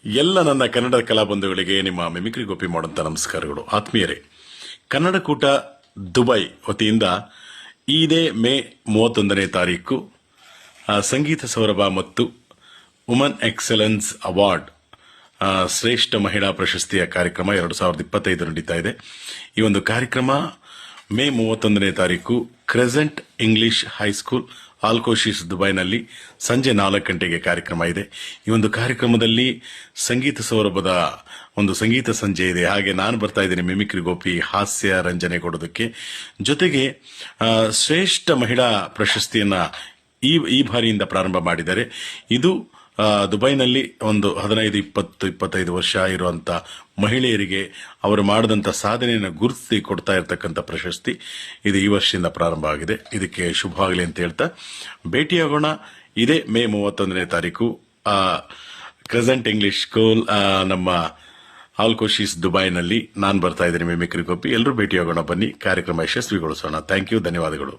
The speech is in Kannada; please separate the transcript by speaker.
Speaker 1: ಎಲ್ಲ ನನ್ನ ಕನ್ನಡ ಕಲಾಬಂಧುಗಳಿಗೆ ನಿಮ್ಮ ಮಿಮಿಕ್ರಿ ಗೋಪಿ ಮಾಡುವಂತ ನಮಸ್ಕಾರಗಳು. ಆತ್ಮೀಯರೇ, ಕನ್ನಡ ಕೂಟ ದುಬೈ ವತಿಯಿಂದ ಇದೇ ಮೇ 31ನೇ ತಾರೀಕು ಸಂಗೀತ ಸೌರಭ ಮತ್ತು ವುಮನ್ ಎಕ್ಸಲೆನ್ಸ್ ಅವಾರ್ಡ್ ಶ್ರೇಷ್ಠ ಮಹಿಳಾ ಪ್ರಶಸ್ತಿಯ ಕಾರ್ಯಕ್ರಮ 2025 ನಡೀತಾ ಇದೆ. ಈ ಒಂದು ಕಾರ್ಯಕ್ರಮ ಮೇ 31ನೇ ತಾರೀಕು ಕ್ರೆಸೆಂಟ್ ಇಂಗ್ಲಿಷ್ ಹೈಸ್ಕೂಲ್ ಆಲ್ಕೋಶಿಸ್ ದುಬೈನಲ್ಲಿ ಸಂಜೆ 4 ಗಂಟೆಗೆ ಕಾರ್ಯಕ್ರಮ ಇದೆ. ಈ ಒಂದು ಕಾರ್ಯಕ್ರಮದಲ್ಲಿ ಸಂಗೀತ ಸೌರಭದ ಒಂದು ಸಂಗೀತ ಸಂಜೆ ಇದೆ. ಹಾಗೆ ನಾನು ಬರ್ತಾ ಇದ್ದೀನಿ ಮಿಮಿಕ್ರಿ ಗೋಪಿ ಹಾಸ್ಯ ರಂಜನೆ ಕೊಡೋದಕ್ಕೆ. ಜೊತೆಗೆ ಶ್ರೇಷ್ಠ ಮಹಿಳಾ ಪ್ರಶಸ್ತಿಯನ್ನ ಈ ಬಾರಿಯಿಂದ ಪ್ರಾರಂಭ ಮಾಡಿದ್ದಾರೆ. ಇದು ದುಬೈನಲ್ಲಿ ಒಂದು 15, 20, 25 ವರ್ಷ ಇರುವಂತ ಮಹಿಳೆಯರಿಗೆ ಅವರು ಮಾಡಿದಂತ ಸಾಧನೆಯನ್ನು ಗುರುತಿಸಿ ಕೊಡ್ತಾ ಇರತಕ್ಕಂಥ ಪ್ರಶಸ್ತಿ ಇದು ಈ ವರ್ಷದಿಂದ ಪ್ರಾರಂಭ ಆಗಿದೆ. ಇದಕ್ಕೆ ಶುಭವಾಗಲಿ ಅಂತ ಹೇಳ್ತಾ ಭೇಟಿಯಾಗೋಣ. ಇದೇ ಮೇ 31ನೇ ತಾರೀಕು ಕ್ರೆಸೆಂಟ್ ಇಂಗ್ಲಿಷ್ ಸ್ಕೂಲ್ ನಮ್ಮ ಆಲ್ಕೋಶಿಸ್ ದುಬೈನಲ್ಲಿ ನಾನು ಬರ್ತಾ ಇದ್ದೀನಿ ಮಿಮಿಕ್ರಿ ಗೋಪಿ. ಎಲ್ಲರೂ ಭೇಟಿಯಾಗೋಣ, ಬನ್ನಿ, ಕಾರ್ಯಕ್ರಮ ಯಶಸ್ವಿಗೊಳಿಸೋಣ. ಥ್ಯಾಂಕ್ ಯು, ಧನ್ಯವಾದಗಳು.